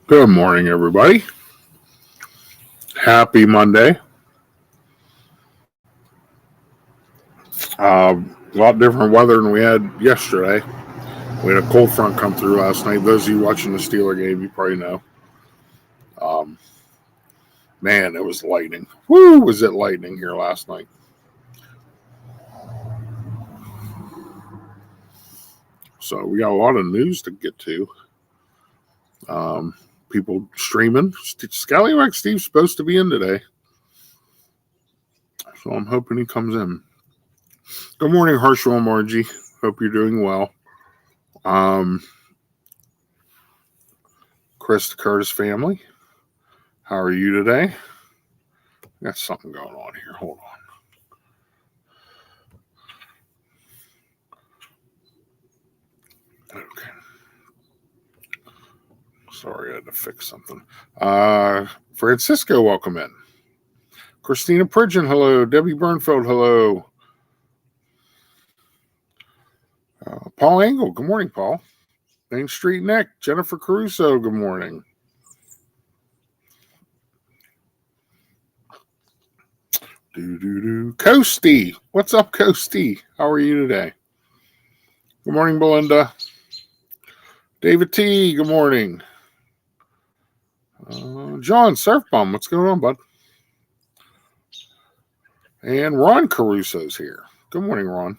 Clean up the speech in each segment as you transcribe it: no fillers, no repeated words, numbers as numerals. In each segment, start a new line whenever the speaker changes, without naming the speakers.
Good morning, everybody. Happy Monday. A lot different weather than we had yesterday. We had a cold front come through last night. Those of you watching the Steeler game, you probably know. Man, it was lightning. Woo, was it lightning here last night. So we got a lot of news to get to. People streaming. Scallywag Steve's supposed to be in today. So I'm hoping he comes in. Good morning, Herschel and Margie. Hope you're doing well. Chris, the Curtis family. How are you today? Got something going on here. Hold on. Okay. Sorry, I had to fix something. Francisco, welcome in. Christina Pridgeon, hello. Debbie Burnfeld, hello. Paul Engel, good morning, Paul. Main Street Nick, Jennifer Caruso, good morning. Coasty, what's up, Coasty? How are you today? Good morning, Belinda. David T, good morning. John Surfbomb, what's going on, bud? And Ron Caruso's here. Good morning, Ron.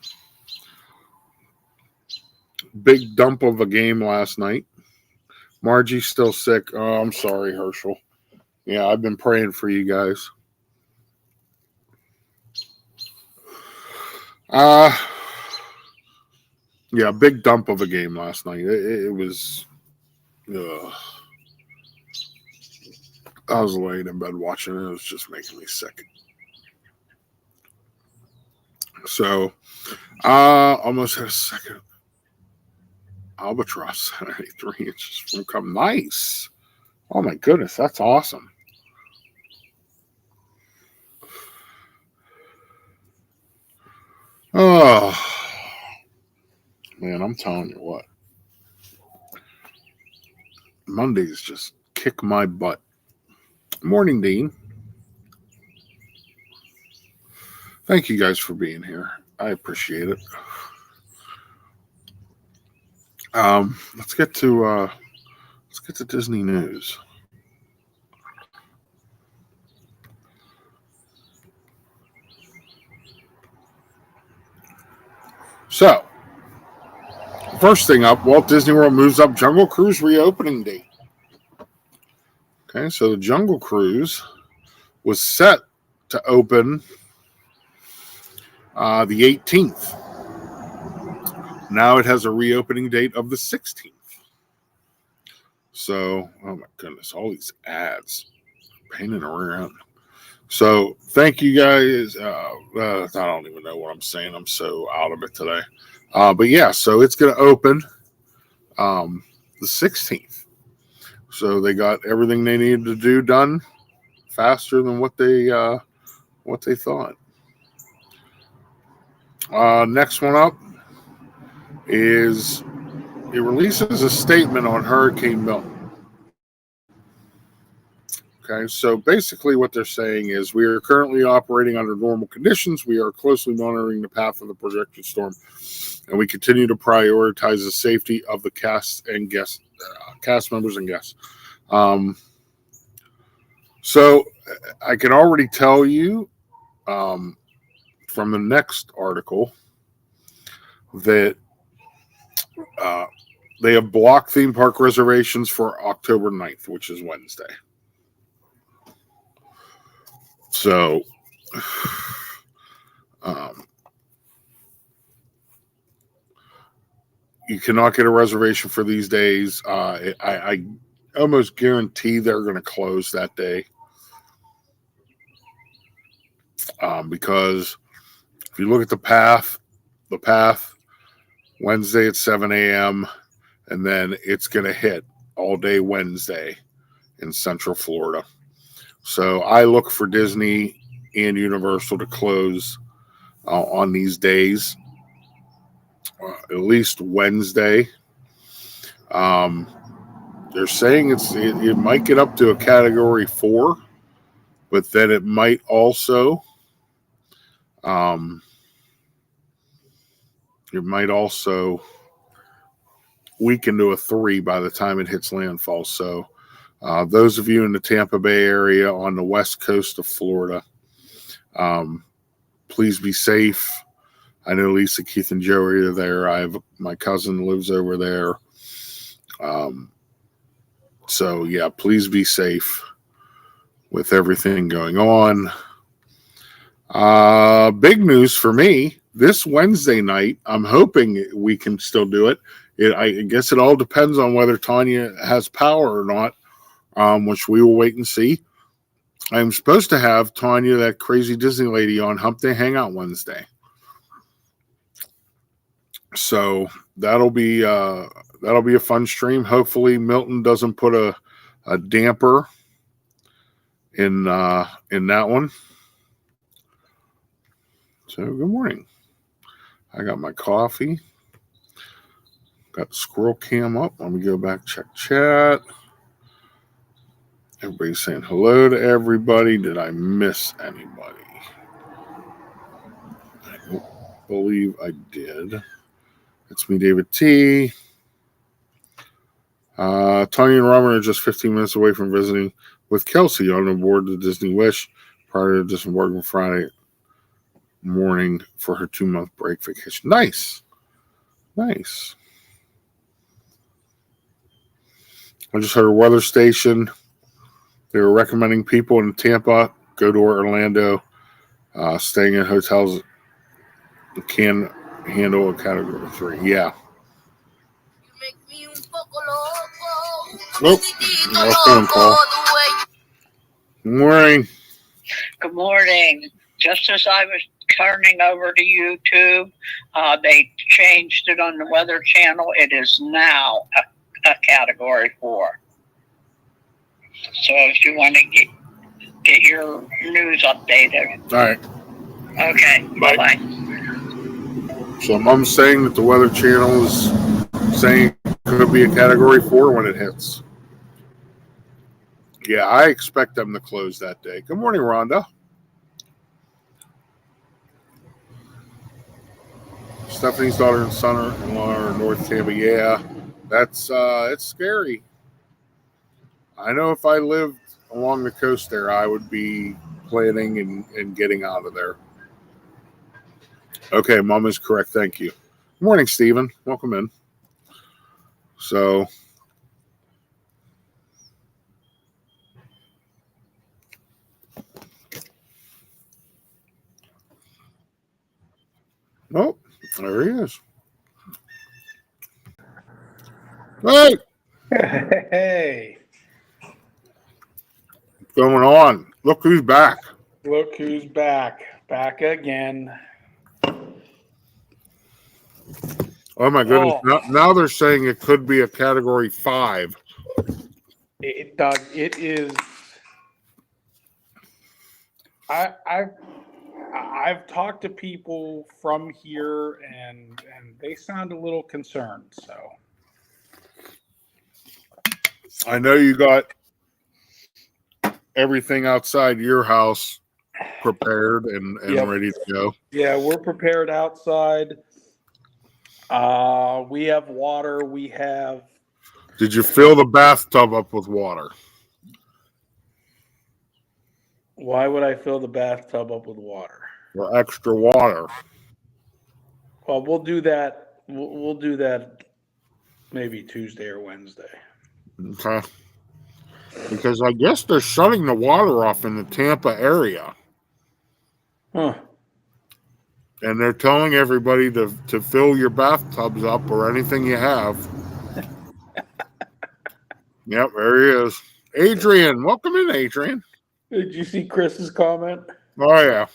Big dump of a game last night. Margie's still sick. Oh, I'm sorry, Herschel. Yeah, I've been praying for you guys. Yeah, big dump of a game last night. It was... I was laying in bed watching it. It was just making me sick. So, almost had a second albatross at 83 inches from come. Nice. Oh my goodness, that's awesome. Oh man, I'm telling you what. Mondays just kick my butt. Morning, Dean. Thank you guys for being here. I appreciate it. Let's get to Disney news. So, first thing up, Walt Disney World moves up Jungle Cruise reopening date. Okay, so the Jungle Cruise was set to open the 18th. Now it has a reopening date of the 16th. So, oh my goodness, all these ads. Pain in the rear end. So, thank you guys. I don't even know what I'm saying. I'm so out of it today. But yeah, so it's going to open the 16th. So they got everything they needed to do done faster than what they thought. Next one up is it releases a statement on Hurricane Milton. Okay, so basically what they're saying is we are currently operating under normal conditions. We are closely monitoring the path of the projected storm, and we continue to prioritize the safety of the cast members and guests. So I can already tell you from the next article that they have blocked theme park reservations for October 9th, which is Wednesday. So, you cannot get a reservation for these days. I almost guarantee they're going to close that day. Because if you look at the path Wednesday at 7 a.m., and then it's going to hit all day Wednesday in Central Florida. So I look for Disney and Universal to close on these days, at least Wednesday. They're saying it might get up to a category 4, but then it might also weaken to a 3 by the time it hits landfall. So those of you in the Tampa Bay area on the west coast of Florida, please be safe. I know Lisa, Keith, and Joey are there. My cousin lives over there. So yeah, please be safe with everything going on. Big news for me this Wednesday night. I'm hoping we can still do it. I guess it all depends on whether Tanya has power or not, which we will wait and see. I'm supposed to have Tanya, that crazy Disney lady, on Hump Day Hangout Wednesday. So that'll be a fun stream. Hopefully Milton doesn't put a damper in that one. So good morning. I got my coffee. Got the squirrel cam up. Let me go back, check chat. Everybody's saying hello to everybody. Did I miss anybody? I don't believe I did. It's me, David T. Tanya and Robert are just 15 minutes away from visiting with Kelsey on board the Disney Wish prior to disembarking Friday morning for her 2-month break vacation. Nice. I just heard a weather station. They were recommending people in Tampa go to Orlando. Staying in hotels can handle a category 3. Yeah. Nope. No phone call. Good morning.
Good morning. Just as I was turning over to YouTube, they changed it on the Weather Channel. It is now a category 4. So if you want to get your news updated.
All right.
Okay. Bye-bye.
So Mom's saying that the Weather Channel is saying it could be a category 4 when it hits. Yeah, I expect them to close that day. Good morning, Rhonda. Stephanie's daughter and son-in-law are in North Tampa. Yeah, that's it's scary. I know if I lived along the coast there, I would be planning and getting out of there. Okay, Mom is correct. Thank you. Good morning, Stephen. Welcome in. So, oh, there he is. Hey!
Hey!
What's going on? Look who's back.
Look who's back. Back again.
Oh my goodness. Now they're saying it could be a category 5.
Doug, it is. I've talked to people from here and they sound a little concerned. So
I know you got everything outside your house prepared and
Yep.
ready to go.
Yeah, we're prepared outside. We have water.
Did you fill the bathtub up with water?
Why would I fill the bathtub up with water?
Or extra water?
Well, we'll do that. We'll do that maybe Tuesday or Wednesday.
Okay. Because I guess they're shutting the water off in the Tampa area.
Huh.
And they're telling everybody to fill your bathtubs up or anything you have. Yep, there he is. Adrian, welcome in, Adrian.
Did you see Chris's comment?
Oh, yeah.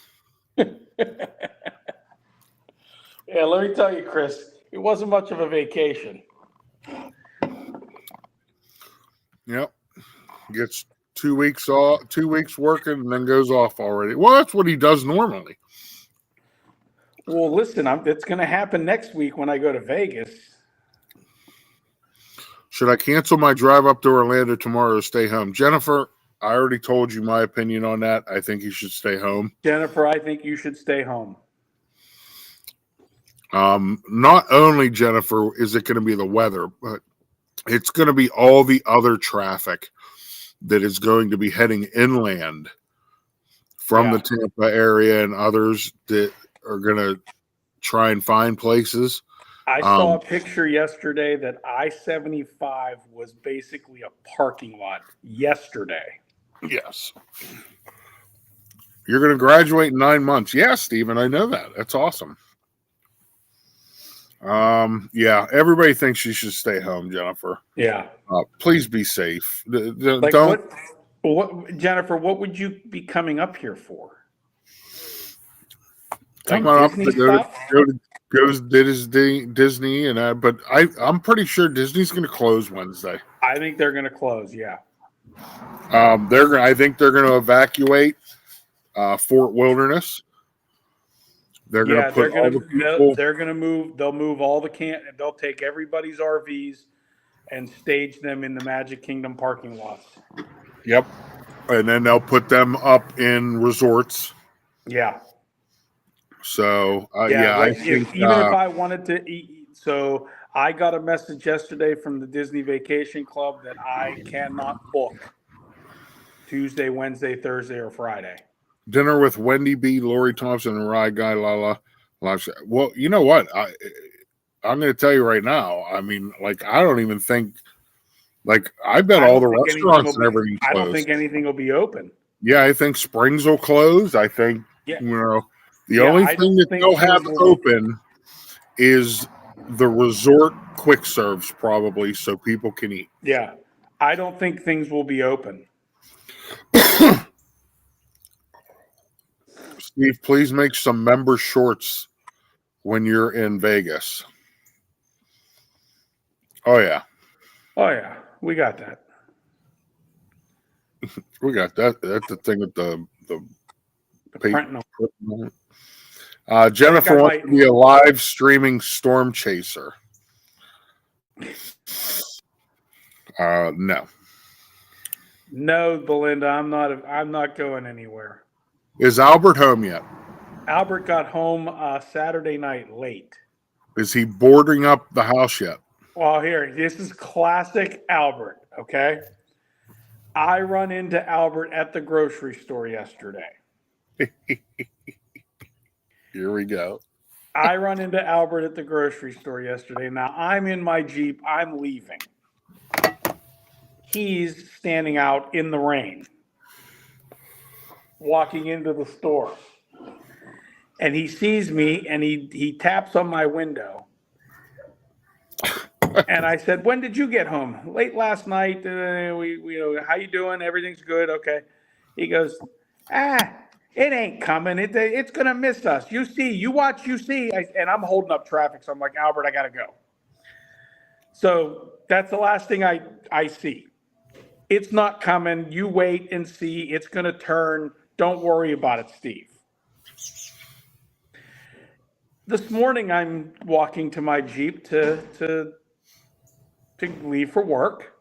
Yeah, let me tell you, Chris, it wasn't much of a vacation.
Yep. Gets 2 weeks off, 2 weeks working, and then goes off already. Well, that's what he does normally.
Well, listen, it's going to happen next week when I go to Vegas.
Should I cancel my drive up to Orlando tomorrow or stay home? Jennifer, I already told you my opinion on that. I think you should stay home.
Jennifer, I think you should stay home.
Not only, Jennifer, is it going to be the weather, but it's going to be all the other traffic that is going to be heading inland from the Tampa area and others that are going to try and find places.
I saw a picture yesterday that I-75 was basically a parking lot yesterday.
Yes. You're going to graduate in 9 months. Yeah, Stephen, I know that. That's awesome. Yeah, everybody thinks you should stay home, Jennifer.
Yeah.
Please be safe.
Like
don't.
What, Jennifer, what would you be coming up here for?
Come on up to go to Disney but I'm pretty sure Disney's going to close Wednesday.
I think they're going to close. Yeah.
I think they're going to evacuate Fort Wilderness. They're going to put all the people.
They're going to move. They'll move all the They'll take everybody's RVs and stage them in the Magic Kingdom parking lots.
Yep. And then they'll put them up in resorts.
Yeah.
So, I think
even if I wanted to eat, so I got a message yesterday from the Disney Vacation Club that I cannot book Tuesday, Wednesday, Thursday, or Friday.
Dinner with Wendy B, Lori Thompson, and Rye Guy Lala. Well, you know what? I'm going to tell you right now. I mean, like, I don't even think, like, I bet all the restaurants and everything closed.
I don't think anything will be open.
Yeah, I think Springs will close. I think, the only thing that they'll have open is the resort quick serves, probably, so people can eat.
Yeah, I don't think things will be open.
Steve, please make some member shorts when you're in Vegas. Oh, yeah.
Oh, yeah. We got that.
We got that. That's the thing with the Jennifer wants to be a live streaming storm chaser. No.
No, Belinda, I'm not going anywhere.
Is Albert home yet?
Albert got home Saturday night late.
Is he boarding up the house yet?
Well, this is classic Albert, okay? I run into Albert at the grocery store yesterday.
Here we go.
I run into Albert at the grocery store yesterday. Now, I'm in my Jeep. I'm leaving. He's standing out in the rain, walking into the store. And he sees me, and he taps on my window. And I said, "When did you get home?" "Late last night. How you doing? Everything's good." "Okay." He goes, "It ain't coming. It's going to miss us. You see, you watch, you see." And I'm holding up traffic. So I'm like, "Albert, I got to go." So that's the last thing I see. It's not coming. You wait and see. It's going to turn. Don't worry about it, Steve. This morning, I'm walking to my Jeep to leave for work.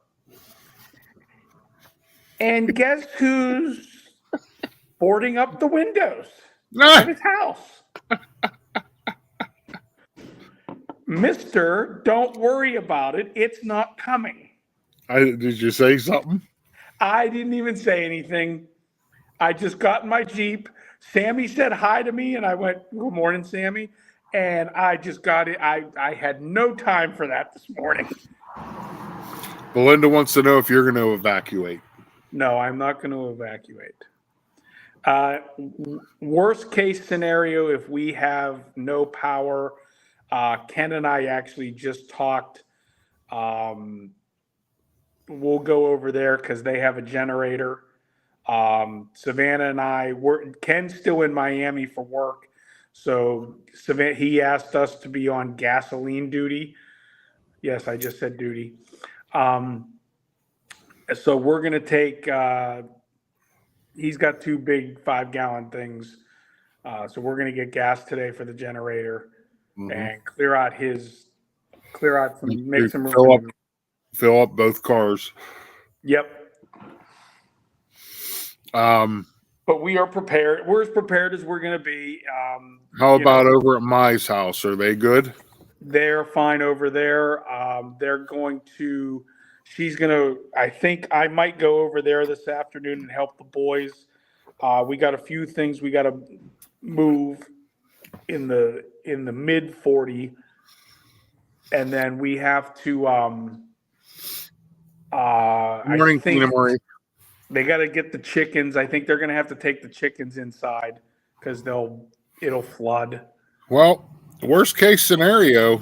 And guess who's boarding up the windows of his house? Mister, don't worry about it. It's not coming.
Did you say something?
I didn't even say anything. I just got in my Jeep. Sammy said hi to me, and I went, "Good morning, Sammy." And I just got it. I had no time for that this morning.
Belinda wants to know if you're going to evacuate.
No, I'm not going to evacuate. Worst case scenario, if we have no power, Ken and I actually just talked. We'll go over there because they have a generator. Savannah and Ken's still in Miami for work. So Savannah, he asked us to be on gasoline duty. Yes, I just said duty. So we're going to take, he's got 2 big 5-gallon things. So we're going to get gas today for the generator and clear out make some room.
fill up both cars.
Yep. But we are prepared. We're as prepared as we're going to be.
How about over at Mai's house? Are they good?
They're fine over there. They're going to. She's going to. I think I might go over there this afternoon and help the boys. We got a few things we got to move in the mid 40, and then we have to.
Morning, Tina Marie.
They got to get the chickens. I think they're going to have to take the chickens inside because it'll flood.
Well, worst case scenario,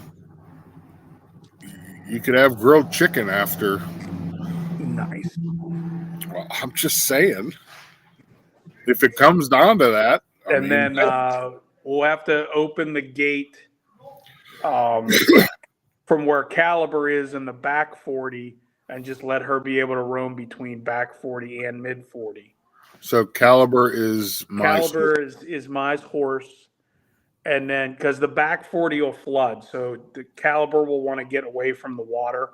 you could have grilled chicken after.
Nice.
Well, I'm just saying, if it comes down to that.
Then we'll have to open the gate from where Caliber is in the back 40 and just let her be able to roam between back 40 and mid 40.
So Caliber is
Mai's horse. And then because the back 40 will flood, so the Caliber will want to get away from the water.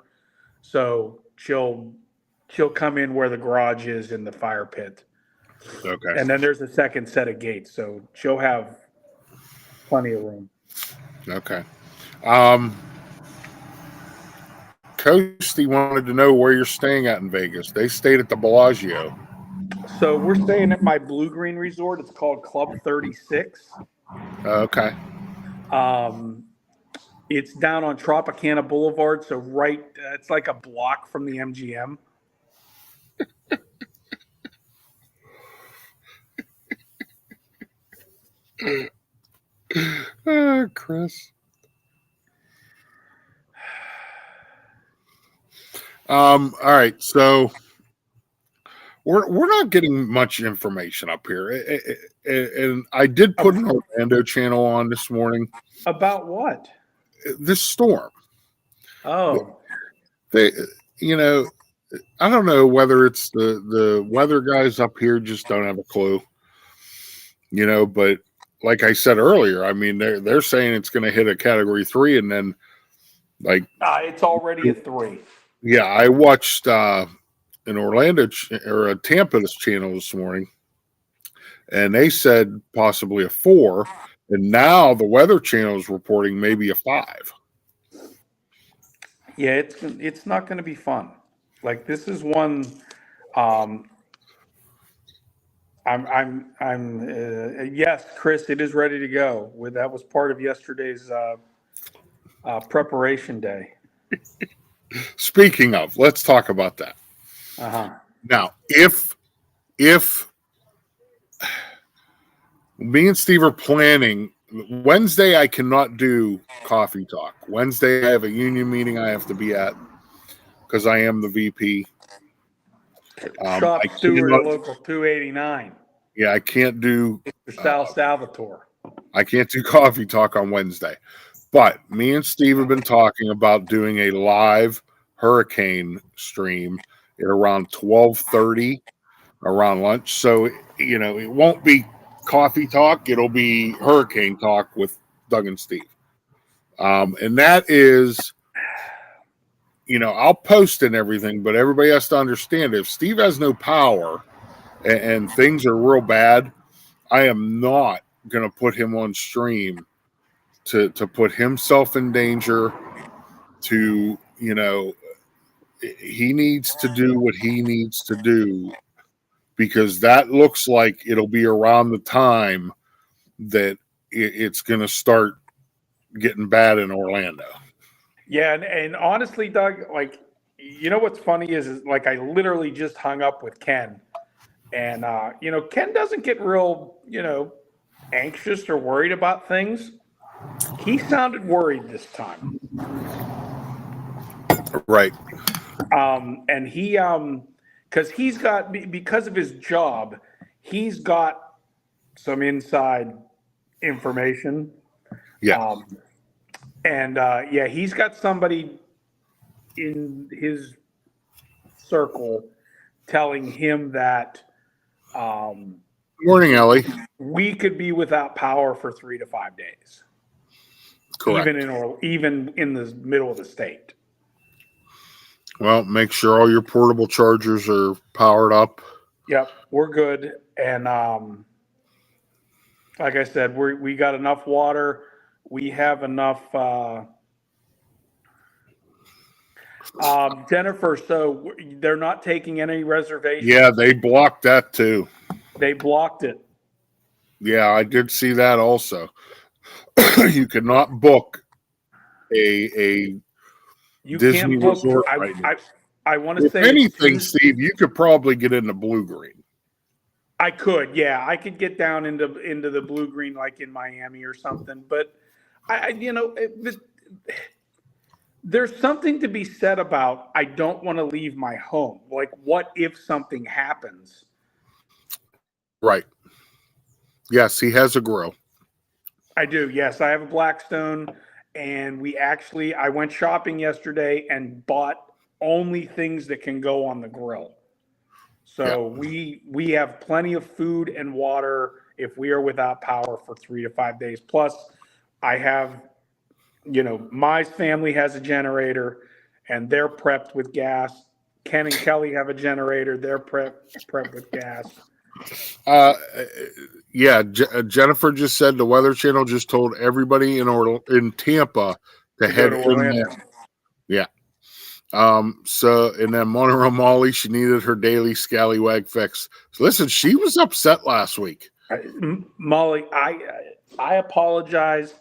So she'll come in where the garage is in the fire pit.
Okay.
And then there's a second set of gates, so she'll have plenty of room.
Okay. Coasty wanted to know where you're staying at in Vegas. They stayed at the Bellagio.
So we're staying at my Blue Green Resort. It's called Club 36.
Okay.
It's down on Tropicana Boulevard, so it's like a block from the MGM.
Chris. All right, so we're not getting much information up here, and I did put an Orlando channel on this morning.
About what?
This storm.
Oh,
I don't know whether it's the weather guys up here just don't have a clue. But like I said earlier, I mean they're saying it's going to hit a category 3, and then
it's already a 3.
Yeah, I watched an Orlando or a Tampa channel this morning, and they said possibly a 4, and now the Weather Channel is reporting maybe a 5.
Yeah, it's not going to be fun. Like this is one. Yes, Chris, it is ready to go. That was part of yesterday's preparation day.
Speaking of, let's talk about that. Now, if me and Steve are planning Wednesday, I cannot do coffee talk. Wednesday, I have a union meeting I have to be at because I am the VP.
Shop steward at local 289.
Yeah, I can't do
Sal Salvatore.
I can't do coffee talk on Wednesday. But me and Steve have been talking about doing a live hurricane stream at around 12:30 around lunch. So, it won't be coffee talk. It'll be hurricane talk with Doug and Steve. And that is, I'll post and everything, but everybody has to understand if Steve has no power and things are real bad, I am not going to put him on stream to put himself in danger, he needs to do what he needs to do, because that looks like it'll be around the time that it's going to start getting bad in Orlando.
Yeah, and honestly, Doug, what's funny is I literally just hung up with Ken, and Ken doesn't get real, anxious or worried about things. He sounded worried this time.
Right.
And he, because of his job, he's got some inside information.
Yeah.
He's got somebody in his circle telling him that,
Morning, Ellie.
We could be without power for 3 to 5 days.
Correct.
Even in the middle of the state.
Well, make sure all your portable chargers are powered up.
Yep, we're good. And like I said, we got enough water. We have enough. Jennifer, so they're not taking any reservations.
Yeah, they blocked that too.
They blocked it.
Yeah, I did see that also. You cannot book a
You
Disney
can't book.
resort right now.
I want to
If
say,
anything, Steve, you could probably get into blue green.
I could, yeah, I could get down into the blue green like in Miami or something. But there's something to be said about I don't want to leave my home. Like, what if something happens?
Right. Yes, he has a grill.
I do. Yes, I have a Blackstone, and I went shopping yesterday and bought only things that can go on the grill. So we have plenty of food and water if we are without power for 3 to 5 days. Plus, I have, my family has a generator, and they're prepped with gas. Ken and Kelly have a generator; they're prepped with gas.
Jennifer just said the Weather Channel just told everybody in Tampa to head in there. Yeah. So, and then Mrrunnerholic, she needed her daily scallywag fix. So listen, she was upset last week.
Molly, I apologize.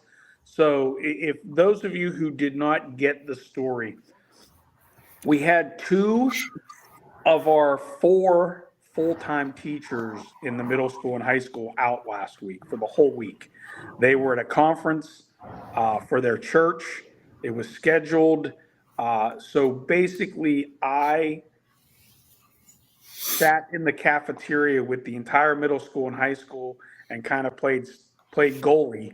So if those of you who did not get the story, we had 2 of our 4 full-time teachers in the middle school and high school out last week for the whole week. They were at a conference for their church. It was scheduled. So basically, I sat in the cafeteria with the entire middle school and high school and kind of played goalie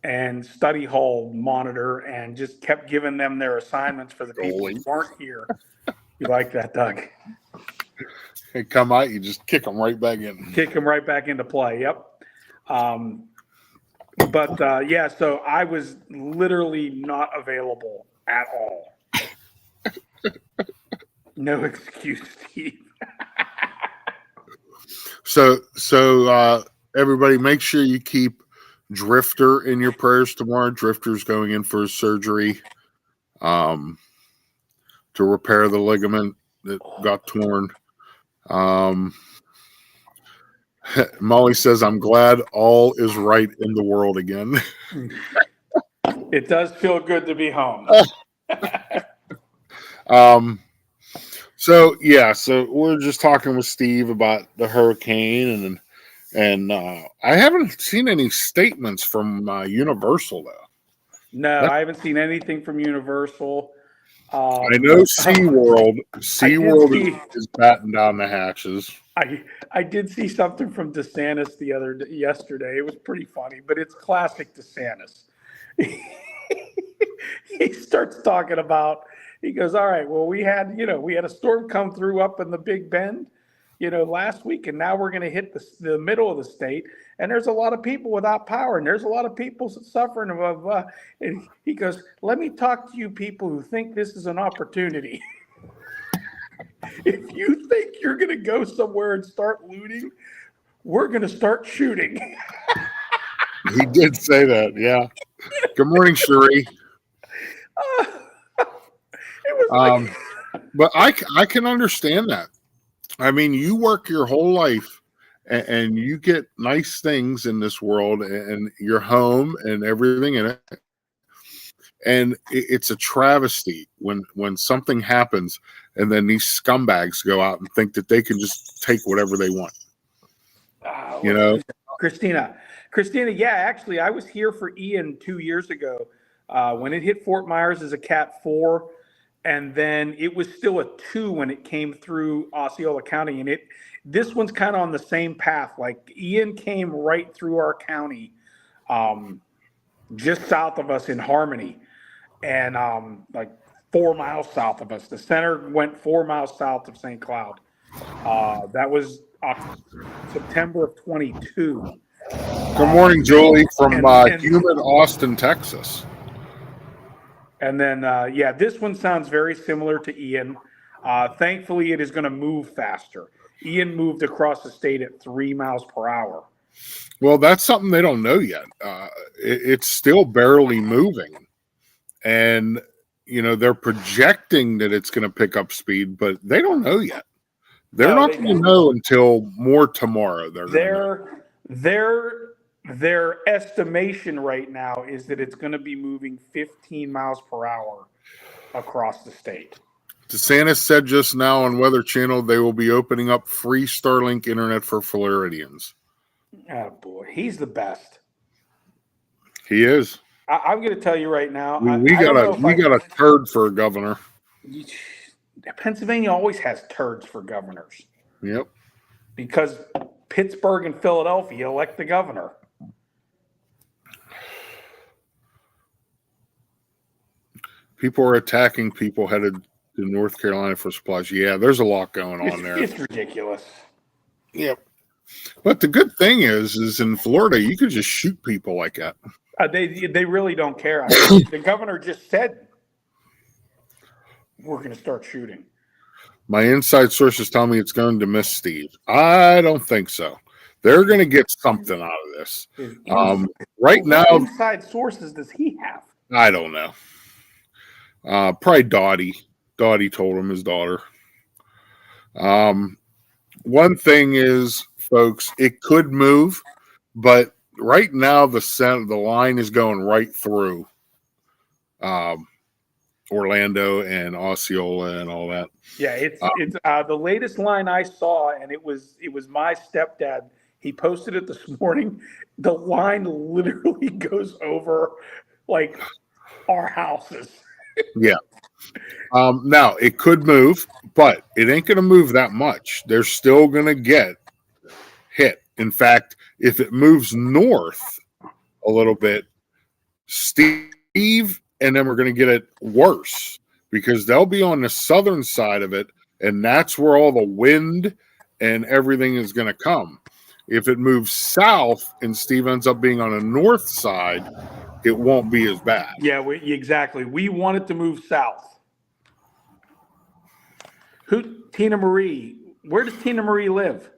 and study hall monitor and just kept giving them their assignments for the people who weren't here. You like that, Doug?
They come out, you just kick them right back in.
Kick them right back into play. Yep. So I was literally not available at all. No excuse, Steve. So
everybody, make sure you keep Drifter in your prayers tomorrow. Drifter's going in for his surgery to repair the ligament that got torn. Molly says, I'm glad all is right in the world again.
It does feel good to be home.
So we're just talking with Steve about the hurricane and I haven't seen any statements from Universal though.
No, I haven't seen anything from Universal.
I know SeaWorld is batting down the hatches.
I did see something from DeSantis yesterday. It was pretty funny, but it's classic DeSantis. He starts talking about, he goes, all right, well, we had a storm come through up in the Big Bend, last week, and now we're going to hit the middle of the state, and there's a lot of people without power, and there's a lot of people suffering of, and he goes, let me talk to you people who think this is an opportunity. If you think you're going to go somewhere and start looting, we're going to start shooting.
He did say that, yeah. Good morning, Sheree. But I can understand that. I mean, you work your whole life and you get nice things in this world and your home and everything in it. And it's a travesty when something happens and then these scumbags go out and think that they can just take whatever they want.
Christina, yeah, actually, I was here for Ian 2 years ago when it hit Fort Myers as a Cat 4. And then it was still a 2 when it came through Osceola County. And this one's kind of on the same path. Like Ian came right through our county, just south of us in Harmony, and like 4 miles south of us. The center went 4 miles south of St. Cloud. That was September of 22.
Good morning, Julie, from humid Austin, Texas.
And then, this one sounds very similar to Ian. Thankfully, it is going to move faster. Ian moved across the state at 3 miles per hour.
Well, that's something they don't know yet. It's still barely moving. And, they're projecting that it's going to pick up speed, but they don't know yet. They're not going to know until more tomorrow.
Their estimation right now is that it's going to be moving 15 miles per hour across the state.
DeSantis said just now on Weather Channel they will be opening up free Starlink internet for Floridians.
Oh boy, he's the best.
He is.
I'm going to tell you right now.
We got a turd for a governor.
Pennsylvania always has turds for governors.
Yep.
Because Pittsburgh and Philadelphia elect the governor.
People are attacking people headed to North Carolina for supplies. Yeah, there's a lot going on there.
It's ridiculous.
Yep. But the good thing is in Florida, you could just shoot people like that.
They really don't care. I mean, the governor just said we're going to start shooting.
My inside sources tell me it's going to miss Steve. I don't think so. They're going to get something out of this. Right now,
what inside sources does he have?
I don't know. Probably Dottie. Dottie told him, his daughter. One thing is, folks, it could move, but right now the line is going right through Orlando and Osceola and all that.
Yeah, it's the latest line I saw, and it was my stepdad. He posted it this morning. The line literally goes over like our houses.
Yeah. Now it could move, but it ain't going to move that much. They're still going to get hit. In fact, if it moves north a little bit, Steve and them are going to get it worse because they'll be on the southern side of it, and that's where all the wind and everything is going to come. If it moves south and Steve ends up being on the north side, it won't be as bad.
Yeah, exactly. We want it to move south. Tina Marie? Where does Tina Marie live?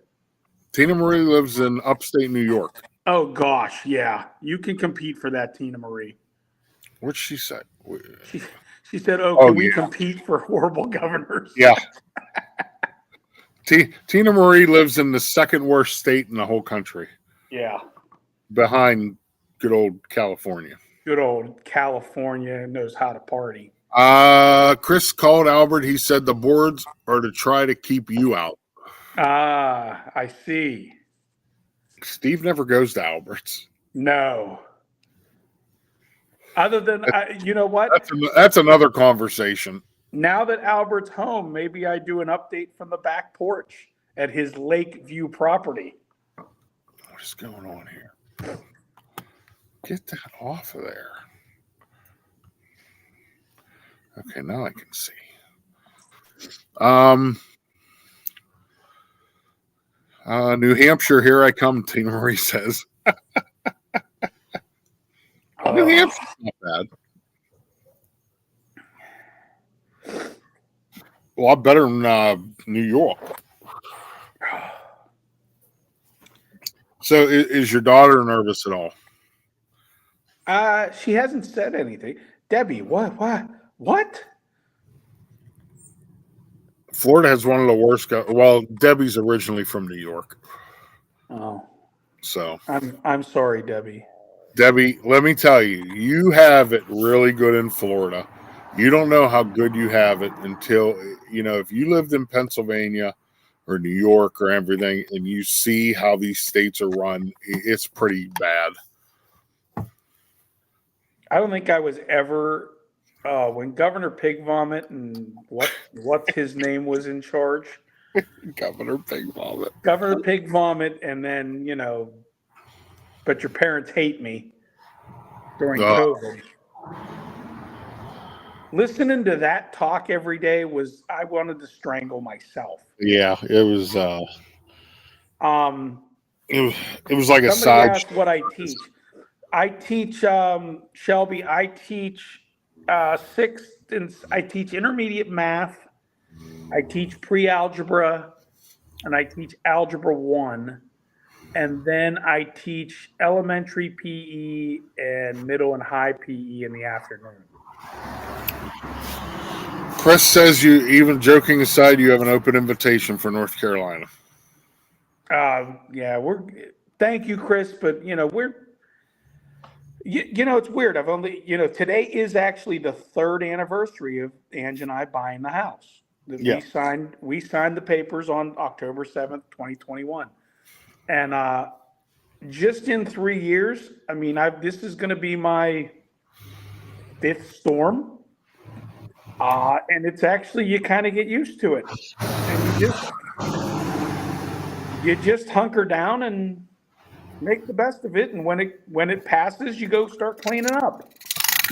Tina Marie lives in upstate New York.
Oh, gosh, yeah. You can compete for that, Tina Marie.
What'd she say?
She said, can we compete for horrible governors?
Yeah. Tina Marie lives in the second worst state in the whole country.
Yeah.
Behind good old California.
Good old California knows how to party.
Chris called Albert. He said the boards are to try to keep you out.
I see.
Steve never goes to Albert's.
No. Other than, you know what?
That's another conversation.
Now that Albert's home, maybe I do an update from the back porch at his Lakeview property.
What is going on here? Get that off of there. Okay, now I can see. New Hampshire, here I come, Tina Marie says. New Hampshire's not bad. A lot better than New York. So is your daughter nervous at all?
She hasn't said anything. Debbie, what?
Florida has one of the worst. Well, Debbie's originally from New York.
Oh,
so
I'm sorry, Debbie.
Debbie, let me tell you, you have it really good in Florida. You don't know how good you have it until, if you lived in Pennsylvania or New York or everything and you see how these states are run, it's pretty bad.
I don't think I was ever, when Governor Pig Vomit and what's his name was in charge.
Governor Pig Vomit.
Governor Pig Vomit, and then, but your parents hate me during COVID. Listening to that talk every day I wanted to strangle myself.
Yeah, it was. It was like a side.
Somebody asked what I teach. I teach Shelby. I teach I teach intermediate math I teach pre-algebra, and I teach algebra 1. And then I teach elementary PE and middle and high PE in the afternoon.
Chris says you, even joking aside, you have an open invitation for North Carolina.
Yeah, thank you, Chris, but it's weird. I've only, today is actually the 3rd anniversary of Ange and I buying the house.
Yeah.
We signed the papers on October 7th, 2021. And just in 3 years, I mean, this is going to be my 5th storm. And it's actually, you kind of get used to it. And you just hunker down and make the best of it. And when it passes, you go start cleaning up.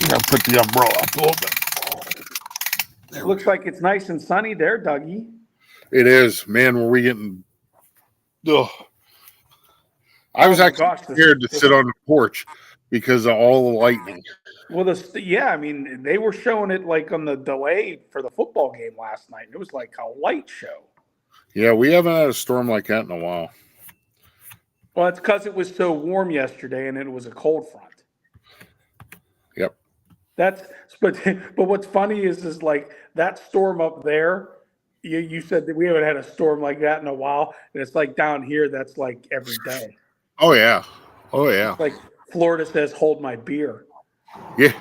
Yeah, put the umbrella up a little bit.
It looks like it's nice and sunny there, Dougie.
It is. Man, were we getting... Ugh. I was scared to sit on the porch because of all the lightning.
Well, I mean, they were showing it like on the delay for the football game last night. It was like a light show.
Yeah, we haven't had a storm like that in a while.
Well, it's because it was so warm yesterday and it was a cold front.
Yep.
But what's funny is like that storm up there. You said that we haven't had a storm like that in a while, and it's like down here that's like every day.
Oh yeah. It's
like Florida says, "Hold my beer."
Yeah.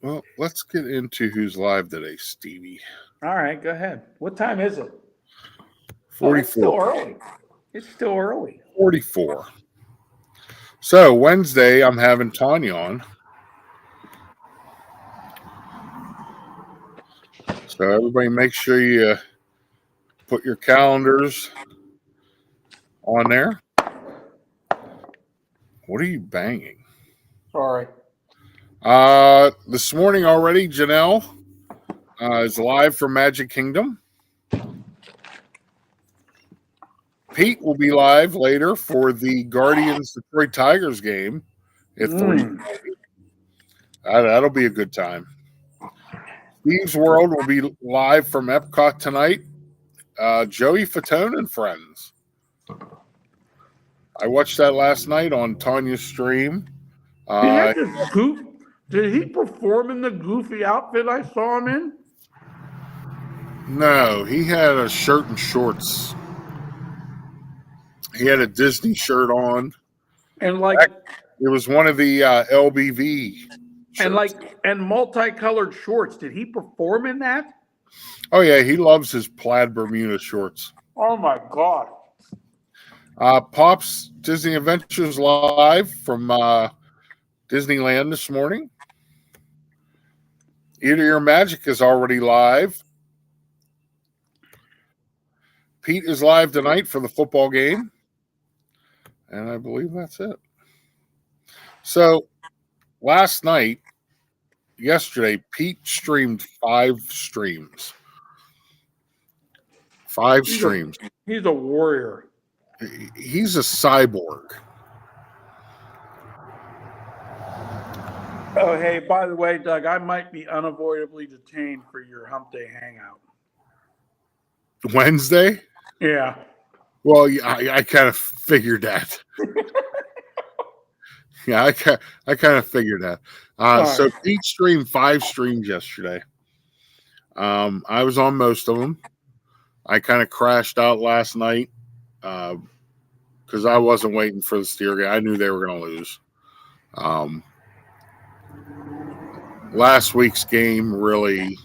Well, let's get into who's live today, Stevie.
All right, go ahead. What time is it?
44.
It's still early.
44. So Wednesday, I'm having Tanya on. So everybody make sure you put your calendars on there. What are you banging?
Sorry.
This morning already, Janelle is live from Magic Kingdom. Pete will be live later for the Guardians Detroit Tigers game at 3. That'll be a good time. Steve's World will be live from Epcot tonight. Joey Fatone and friends. I watched that last night on Tanya's stream.
Did he perform in the goofy outfit I saw him in?
No, he had a shirt and shorts. He had a Disney shirt on.
And like
it was one of the LBV shirts.
And multicolored shorts. Did he perform in that?
Oh yeah, he loves his plaid Bermuda shorts.
Oh my God.
Pop's Disney Adventures live from Disneyland this morning. Eat Your Magic is already live. Pete is live tonight for the football game. And I believe that's it. So yesterday, Pete streamed 5 streams. 5 streams.
He's a warrior.
He's a cyborg.
Oh, hey, by the way, Doug, I might be unavoidably detained for your Hump Day hangout.
Wednesday?
Yeah.
Well, I kind of figured that. Yeah, I kind of figured that. So Pete streamed 5 streams yesterday. I was on most of them. I kind of crashed out last night because I wasn't waiting for the Steer game. I knew they were going to lose. Last week's game really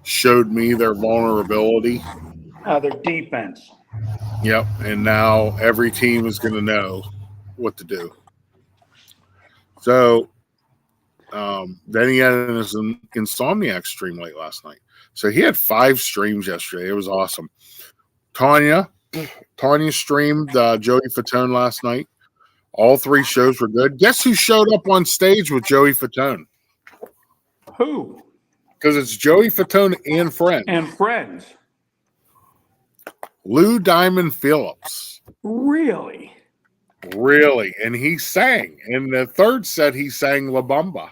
showed me their vulnerability.
Their defense.
Yep, and now every team is going to know what to do. So then he had an Insomniac stream late last night. So he had 5 streams yesterday. It was awesome. Tanya streamed Joey Fatone last night. All 3 shows were good. Guess who showed up on stage with Joey Fatone?
Who?
Because it's Joey Fatone and friends.
And friends.
Lou Diamond Phillips.
Really?
Really. And he sang. In the 3rd set, he sang La Bamba.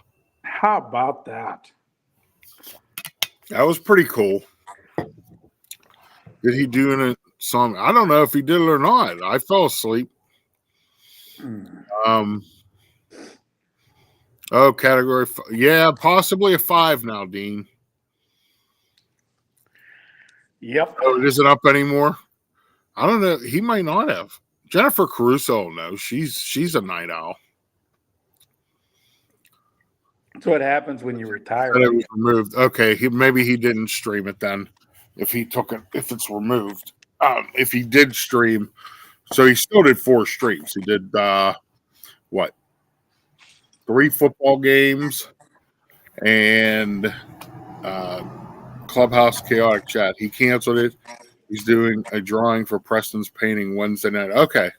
How about that?
That was pretty cool. Did he do any song? I don't know if he did it or not. I fell asleep. Category. Yeah, possibly a 5 now, Dean.
Yep.
Oh, it isn't up anymore. I don't know. He might not have. Jennifer Caruso, no, she's a night owl.
That's what happens when you retire.
But it was removed. Okay, maybe he didn't stream it then. If he took it, if it's removed, if he did stream, so he still did 4 streams. He did 3 football games and Clubhouse Chaotic Chat. He canceled it. He's doing a drawing for Preston's painting Wednesday night. Okay.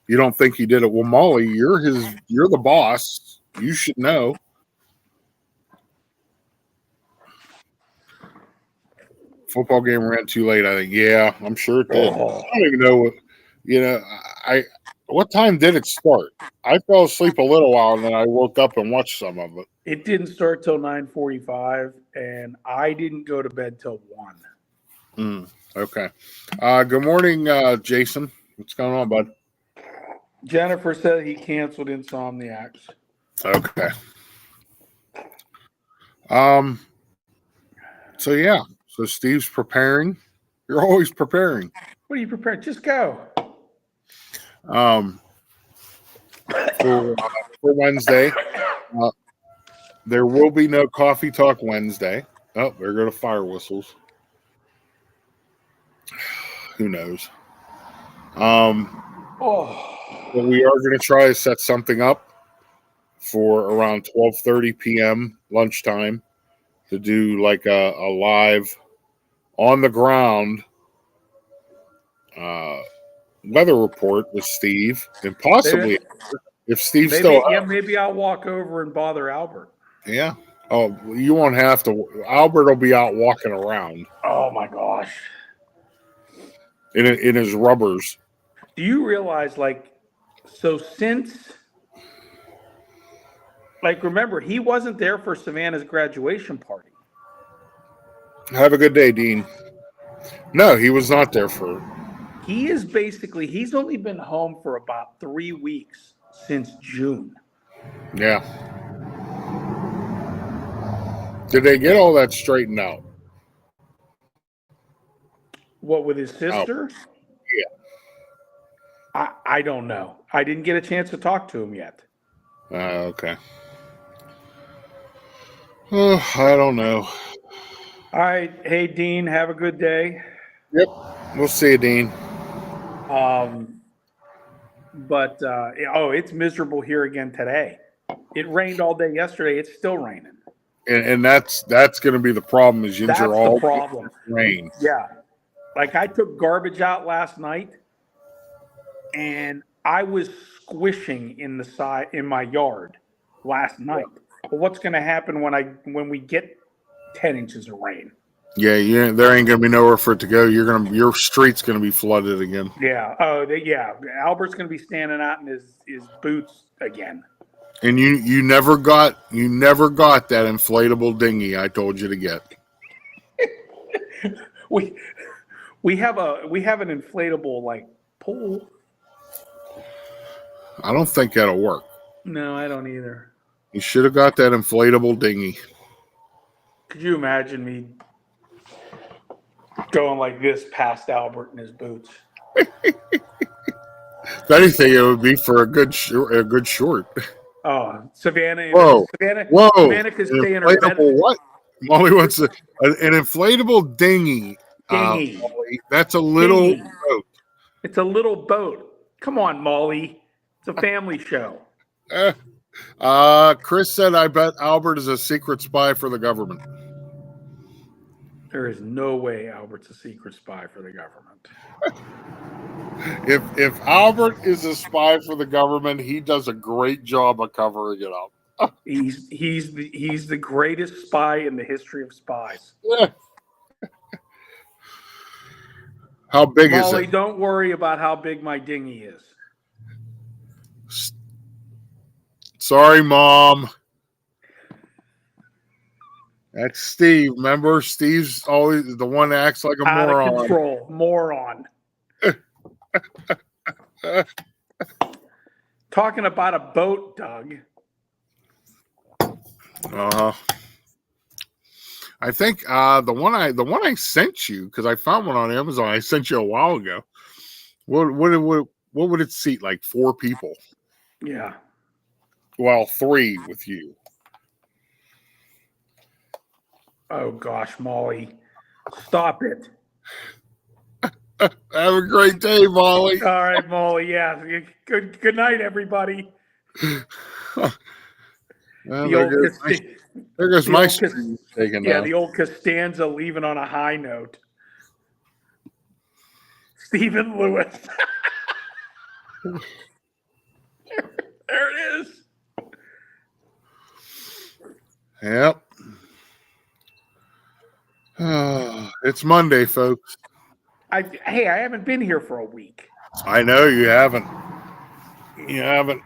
You don't think he did it? Well, Molly, you're the boss. You should know. Football game ran too late, I think. Yeah, I'm sure it did. I don't even know what, what time did it start? I fell asleep a little while and then I woke up and watched some of it.
It didn't start till 9:45, and I didn't go to bed till 1.
Okay. Good morning, Jason. What's going on, bud?
Jennifer said he canceled Insomniacs.
Okay. So yeah. So Steve's preparing. You're always preparing.
What are you prepared? Just go.
For Wednesday, there will be no Coffee Talk Wednesday. Oh, there go the fire whistles. Who knows? But we are going to try to set something up for around 12:30 p.m. lunchtime to do like a live on the ground weather report with Steve, and possibly if Steve's still
up, maybe I'll walk over and bother Albert.
Yeah. Oh, you won't have to. Albert will be out walking around.
Oh my gosh!
In his rubbers.
Do you realize, remember, he wasn't there for Savannah's graduation party.
Have a good day, Dean. No, he was not there for.
He's only been home for about 3 weeks since June.
Yeah. Did they get all that straightened out?
What, with his sister?
Oh. Yeah.
I don't know. I didn't get a chance to talk to him yet.
Okay. Oh, I don't know.
All right. Hey, Dean, have a good day.
Yep. We'll see you, Dean.
It's miserable here again today. It rained all day yesterday. It's still raining.
And that's going to be the problem is
That's
all
the problem.
Rain.
Yeah. Like I took garbage out last night and I was squishing in my yard last night. But what's going to happen when we get 10 inches of rain?
Yeah, there ain't gonna be nowhere for it to go. Your street's gonna be flooded again.
Yeah. Albert's gonna be standing out in his boots again.
And you never got that inflatable dinghy I told you to get.
we have an inflatable pool.
I don't think that'll work.
No, I don't either.
You should have got that inflatable dinghy.
Could you imagine me going like this past Albert in his boots?
If anything, it would be for a good short.
Oh, Savannah!
Whoa!
Savannah could stay in her bed.
What? Molly wants an inflatable dinghy. Molly, that's a little boat.
It's a little boat. Come on, Molly. It's a family show.
Chris said, "I bet Albert is a secret spy for the government."
There is no way Albert's a secret spy for the government.
If Albert is a spy for the government, he does a great job of covering it up.
He's the greatest spy in the history of spies.
Yeah. How big is it?
Molly, don't worry about how big my dinghy is.
Sorry, Mom. That's Steve. Remember, Steve's always the one that acts like a
Out of
moron.
control. Moron. Talking about a boat, Doug.
I think the one I sent you, because I found one on Amazon. I sent you a while ago. What would it seat? Like 4 people?
Yeah.
Well, 3 with you.
Oh gosh, Molly, stop it.
Have a great day, Molly.
All right, Molly. Yeah. Good night, everybody.
Well, there goes my stream taken down.
The old Costanza leaving on a high note. Stephen Lewis. There it is.
Yep. It's Monday, folks.
I haven't been here for a week.
I know you haven't. You haven't.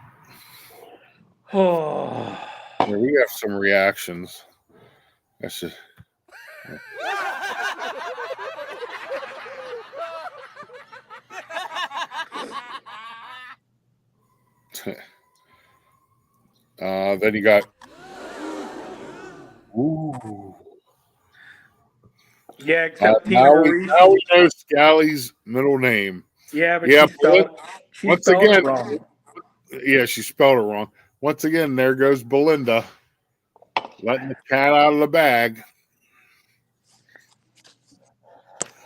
Oh.
Yeah, we have some reactions. That's just. Then you got. Ooh.
Yeah, except Tina
now
Marie.
Now we know Scally's middle name.
Yeah, but she
once
spelled
again,
it wrong.
Yeah, she spelled it wrong. Once again, there goes Belinda, letting the cat out of the bag.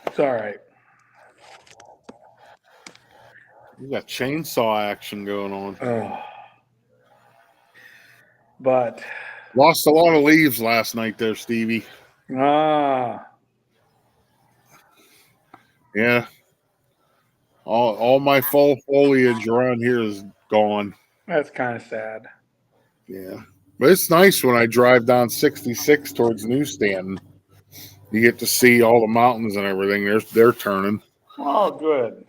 It's all right.
You got chainsaw action going on.
Oh. But
lost a lot of leaves last night there, Stevie. Yeah. All my fall foliage around here is gone.
That's kind of sad.
Yeah. But it's nice when I drive down 66 towards Newsstand. You get to see all the mountains and everything. They're turning.
Oh, good.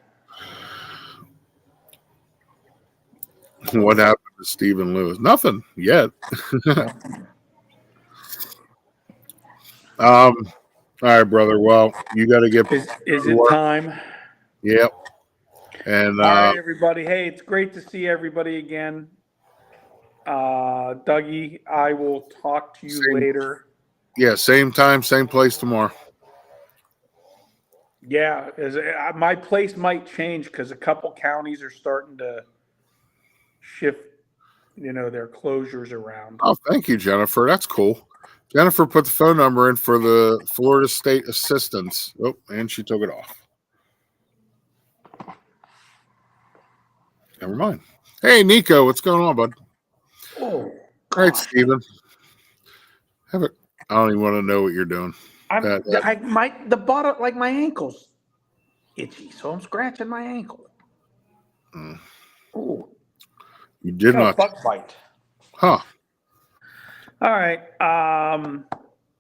What happened to Stephen Lewis? Nothing yet. All right, brother. Well, you got to get.
Is it time?
Yep. And
all right, everybody. Hey, it's great to see everybody again. Dougie, I will talk to you later.
Yeah, same time, same place tomorrow.
Yeah, my place might change because a couple counties are starting to shift, their closures around.
Oh, thank you, Jennifer. That's cool. Jennifer put the phone number in for the Florida State Assistance. Oh, and she took it off. Never mind. Hey, Nico, what's going on, bud?
Oh,
all right, Steven. I don't even want to know what you're doing.
The bottom, like my ankle's itchy, so I'm scratching my ankle. Oh,
you did not
bug bite.
Huh.
All right.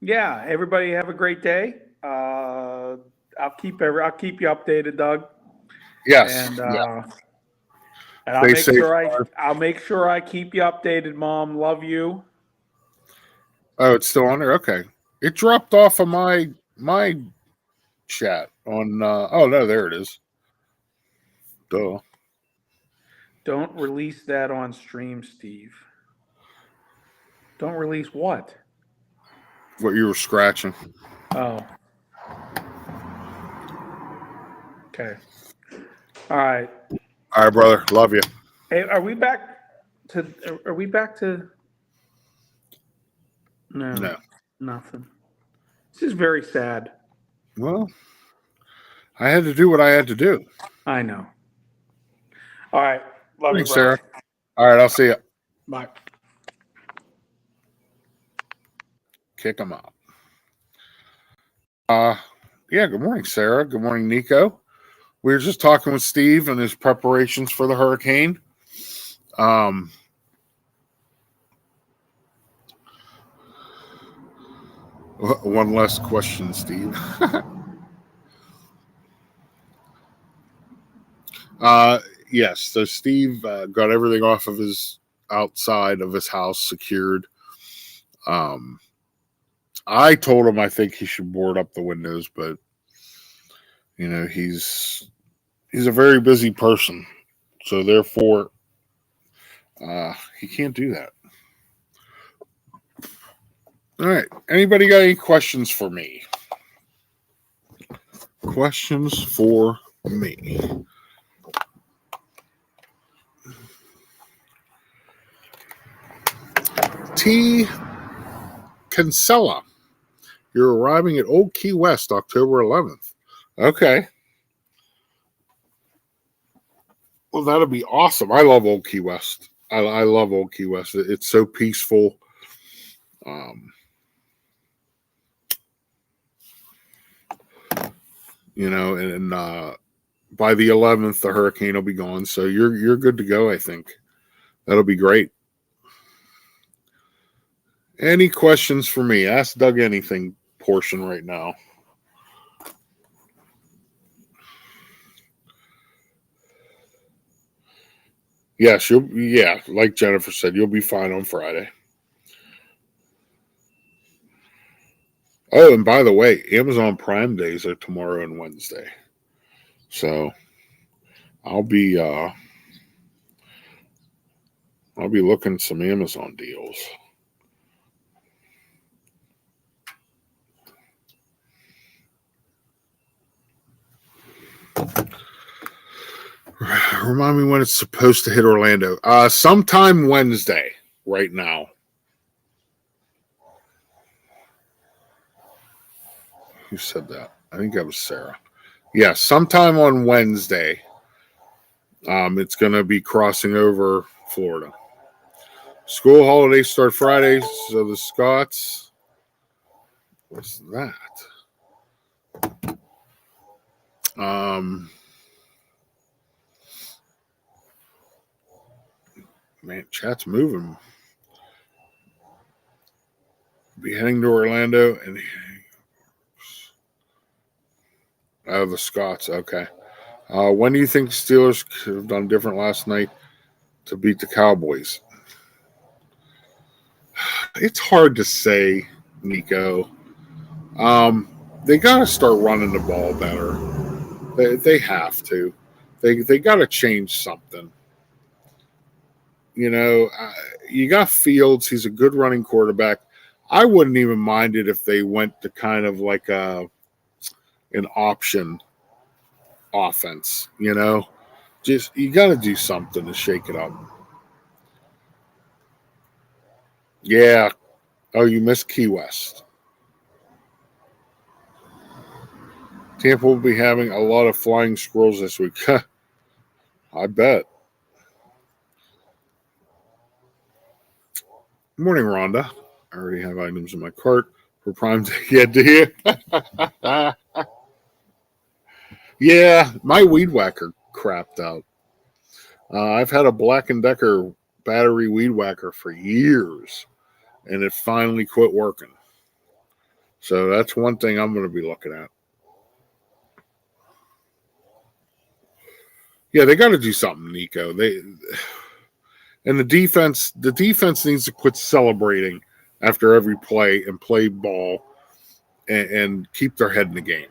Yeah. Everybody have a great day. I'll keep you updated, Doug.
Yes.
And
and
I'll make sure I keep you updated, Mom. Love you.
Oh, it's still on there. Okay. It dropped off of my chat on. Oh no, there it is. Duh.
Don't release that on stream, Steve. Don't release what?
What you were scratching.
Oh. Okay. All right.
All right, brother. Love you.
Hey, are we back to? No. Nothing. This is very sad.
Well, I had to do what I had to do.
I know. All right. Love you,
Sarah. All right. I'll see you.
Bye.
Kick them out. Yeah. Good morning, Sarah. Good morning, Nico. We were just talking with Steve and his preparations for the hurricane. One last question, Steve. Yes. So Steve got everything off of his outside of his house secured. I told him I think he should board up the windows, but he's a very busy person, so therefore he can't do that. All right. Anybody got any questions for me? Questions for me. T. Kinsella. You're arriving at Old Key West October 11th. Okay. Well, that'll be awesome. I love Old Key West. I love Old Key West. It's so peaceful. And by the 11th, the hurricane will be gone. So you're good to go, I think. That'll be great. Any questions for me? Ask Doug anything portion right now. Yes, like Jennifer said, you'll be fine on Friday. Oh, and by the way, Amazon Prime days are tomorrow and Wednesday. So I'll be looking at some Amazon deals. Remind me when it's supposed to hit Orlando. Sometime Wednesday right now. Who said that? I think that was Sarah. Yeah, sometime on Wednesday. It's going to be crossing over Florida. School holidays start Friday, so the Scots. What's that? Man, chat's moving. Be heading to Orlando and the Scots. Okay. When do you think the Steelers could have done different last night to beat the Cowboys? It's hard to say, Nico. They got to start running the ball better. They have to. They got to change something. You got Fields. He's a good running quarterback. I wouldn't even mind it if they went to kind of like an option offense. Just you got to do something to shake it up. Yeah. Oh, you missed Key West. Tampa will be having a lot of flying squirrels this week. I bet. Morning, Rhonda. I already have items in my cart for Prime Day. Yeah, do you? Yeah, my weed whacker crapped out. I've had a Black & Decker battery weed whacker for years, and it finally quit working. So that's one thing I'm going to be looking at. Yeah, they got to do something, Nico. And the defense needs to quit celebrating after every play and play ball and keep their head in the game.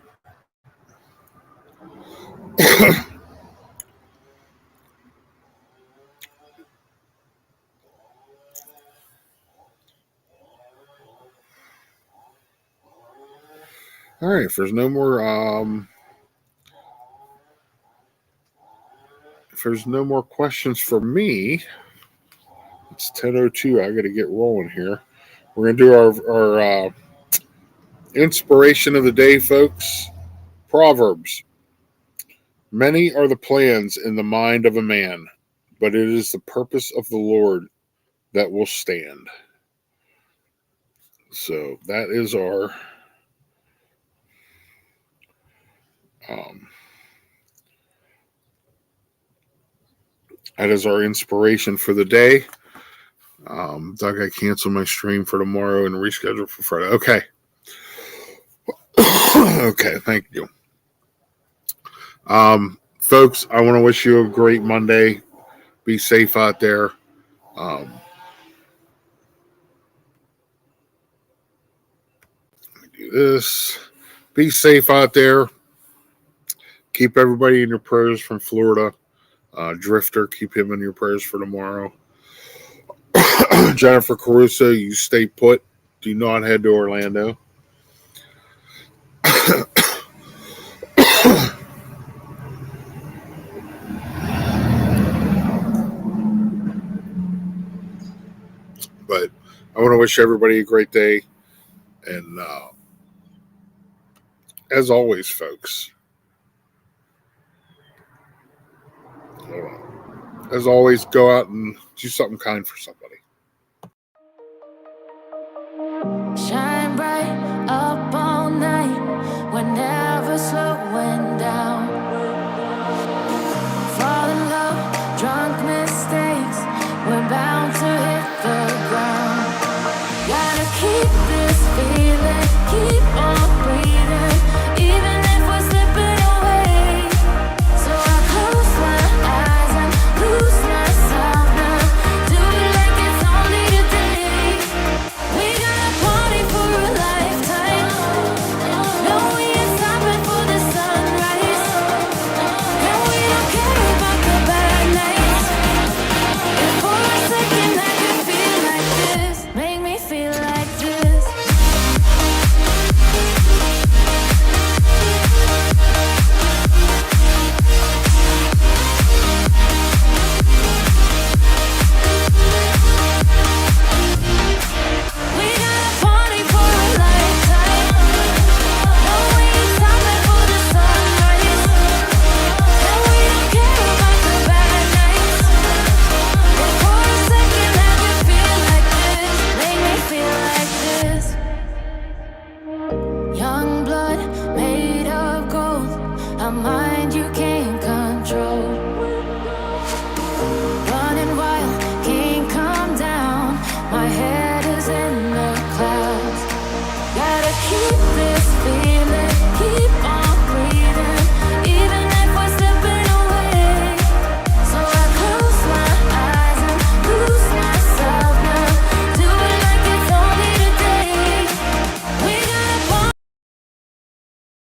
All right, if there's no more questions for me, it's 10:02. I got to get rolling here. We're going to do our inspiration of the day, folks. Proverbs. Many are the plans in the mind of a man, but it is the purpose of the Lord that will stand. So that is our inspiration for the day. Doug, I canceled my stream for tomorrow and rescheduled for Friday. Okay. Okay, thank you. Folks, I want to wish you a great Monday. Be safe out there. Um, let me do this. Be safe out there. Keep everybody in your prayers from Florida. Drifter, keep him in your prayers for tomorrow. Jennifer Caruso, you stay put. Do not head to Orlando. But I want to wish everybody a great day. And as always, folks, hold on. As always, go out and do something kind for somebody.
Shine bright up all night, we're never slowing down. Fall in love, drunk mistakes, we're bound to hit the ground. Gotta keep this feeling, keep on breathing, even if we're slipping away. So I close my eyes and lose myself now, do it like it's only today. We got a party for a lifetime, no we ain't stopping for the sunrise, and we don't care about the bad nights. If for a second I could feel like this, make me feel like this. We got a party for a lifetime, no we ain't stopping for the sunrise, and we don't care about the bad nights. If for a second I could feel like this, make me feel like this. Young blood made of gold, a mind you can't control. Running wild, can't come down, my head is in the clouds. Gotta keep it